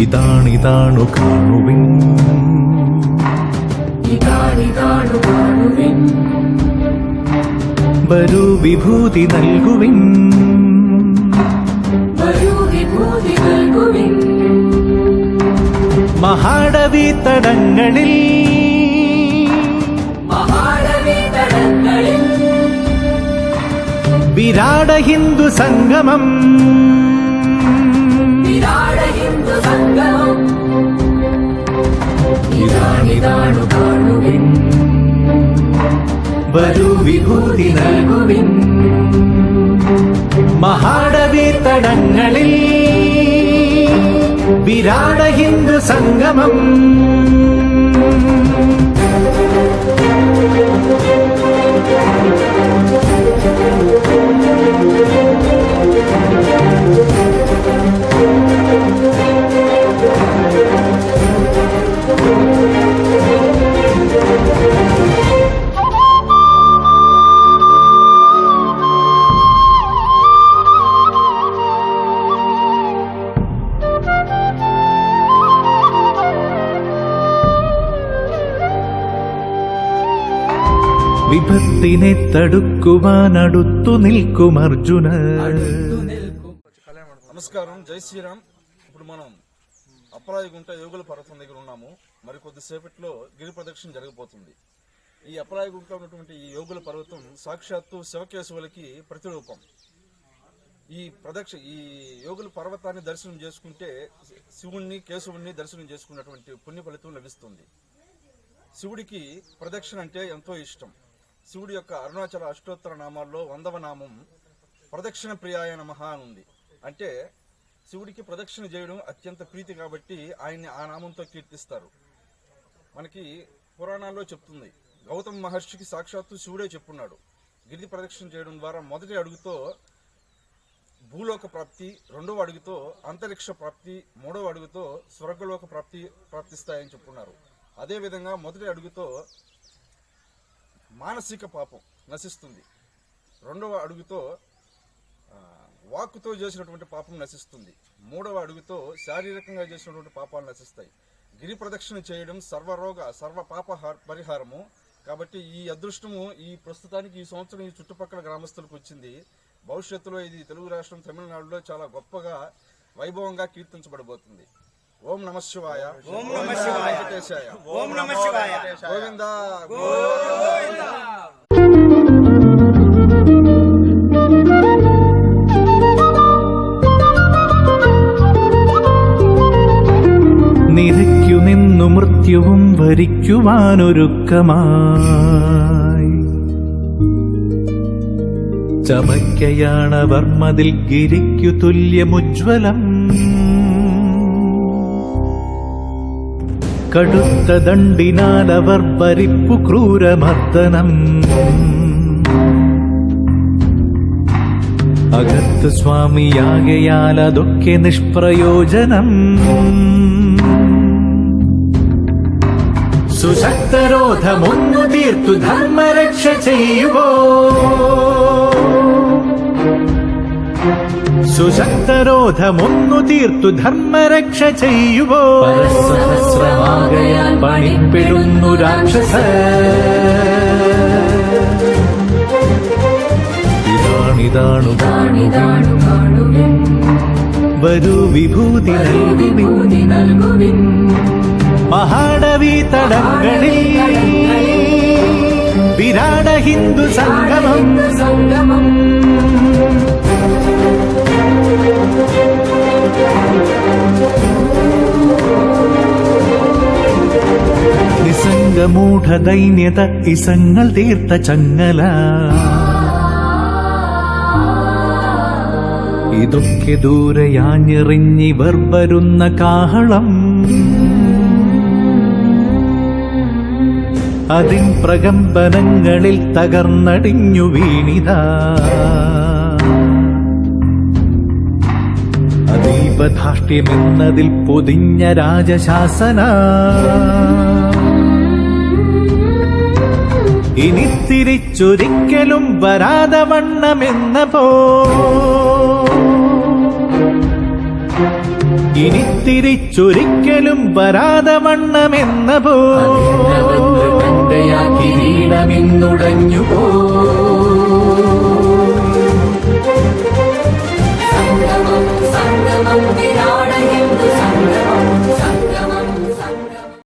ഇതാണിതാണു കാണുവിൻ, ഇതാണിതാണു കാണുവിൻ, വരൂ വിഭൂതി നൽകുവിൻ, വരൂ വിഭൂതി നൽകുവിൻ, മഹാടവി തടങ്ങളിൽ, മഹാടവി തടങ്ങളിൽ, വിരാട ഹിന്ദു സംഗമം, വിരാട ഹിന്ദു സംഗമം, ഇതാണിതാണു കാണുവിൻ, വരൂ വിഭൂതി നൽകുവിൻ, മഹാടവി തടങ്ങളിൽ, വിരാട ഹിന്ദു സംഗമം. വിപത്തിനെ തടുക്കുവാൻ അടുത്തു നിൽക്കും അർജുന. నమస్కారం, జై శ్రీరామ్. ఇప్పుడు మనం అప్పలాయగుంట యోగుల పర్వతం దగ్గర ఉన్నాము. మరి కొద్దిసేపట్లో గిరి ప్రదక్షిణ జరగబోతుంది. ఈ అప్పలాయగుంట ఉన్నటువంటి ఈ యోగుల పర్వతం సాక్షాత్తు శివకేశవులకి ప్రతిరూపం. ఈ యోగుల పర్వతాన్ని దర్శనం చేసుకుంటే శివుణ్ణి కేశవుణ్ణి దర్శనం చేసుకున్నటువంటి పుణ్య ఫలితం లభిస్తుంది. శివుడికి ప్రదక్షిణ అంటే ఎంతో ఇష్టం. శివుడి యొక్క అరుణాచల అష్టోత్తర నామాల్లో 100వ నామం ప్రదక్షిణ ప్రియాయ నమః అని ఉంది. అంటే శివుడికి ప్రదక్షిణ చేయడం అత్యంత ప్రీతి కాబట్టి ఆయన్ని ఆ నామంతో కీర్తిస్తారు. మనకి పురాణాల్లో చెప్తుంది, గౌతమ మహర్షికి సాక్షాత్తు శివుడే చెప్పున్నాడు, గిరి ప్రదక్షిణ చేయడం ద్వారా మొదటి అడుగుతో భూలోక ప్రాప్తి, రెండవ అడుగుతో అంతరిక్ష ప్రాప్తి, మూడవ అడుగుతో స్వర్గలోక ప్రాప్తిస్తాయని చెప్పున్నారు. అదేవిధంగా మొదటి అడుగుతో మానసిక పాపం నశిస్తుంది, రెండవ అడుగుతో వాక్కుతో చేసినటువంటి పాపం నశిస్తుంది, మూడవ అడుగుతో శారీరకంగా చేసినటువంటి పాపాలు నశిస్తాయి. గిరి ప్రదక్షిణ చేయడం సర్వరోగ సర్వ పాప పరిహారము. కాబట్టి ఈ అదృష్టము ఈ ప్రస్తుతానికి ఈ సంవత్సరం ఈ చుట్టుపక్కల గ్రామస్తులకు వచ్చింది. భవిష్యత్తులో ఇది తెలుగు రాష్ట్రం తమిళనాడులో చాలా గొప్పగా వైభవంగా కీర్తించబడబోతుంది. ఓం నమః శివాయ, ఓం నమః శివాయ, ఓం నమః శివాయ, గోవిందా గోవిందా. നിരയ്ക്കു നിന്നു മൃത്യുവും വരിക്കുവാനൊരുക്കമായി ചമയ്ക്കയാണവർ മതിൽ ഗിരിക്കു തുല്യമുജ്വലം. കടുത്ത ദണ്ഡിനാലവർ വരിപ്പു ക്രൂരമർദ്ദനം. അകത്ത് സ്വാമിയാകയാൽ അതൊക്കെ നിഷ്പ്രയോജനം. സുശക്തരോധമൊന്നു തീർത്തു ധർമ്മരക്ഷ ചെയ്യുവോ, സുശക്തരോധമൊന്നു തീർത്തു ധർമ്മരക്ഷ ചെയ്യുവോ. പരസഹസ്രമാകയാൽ പണിപ്പെടുന്നു രാക്ഷസ. ഇതാണിതാണു കാണുവിൻ, വരൂ വിഭൂതി നൽകുവിൻ, മഹാടവി തടങ്ങളിൽ, വിരാട ഹിന്ദു സംഗമം. നിസംഗമൂഢ ദൈന്യത ഇസങ്ങൾ തീർത്ത ചങ്ങല. ഇതൊക്കെ ദൂരയാഞ്ഞെറിഞ്ഞിവർ വരുന്ന കാഹളം. അതിൻ പ്രകമ്പനങ്ങളിൽ തകർന്നടിഞ്ഞു വീണിതാ. അതീവധാഷ്ട്യമെന്നതിൽ പൊതിഞ്ഞ രാജശാസന. ഇനി തിരിച്ചൊരിക്കലും വരാതെ വണ്ണമെന്ന പോ ഇനി തിരിച്ചൊരിക്കലും വരാതെ വണ്ണമെന്ന പോ കിരീടമിന്നുടഞ്ഞു പോ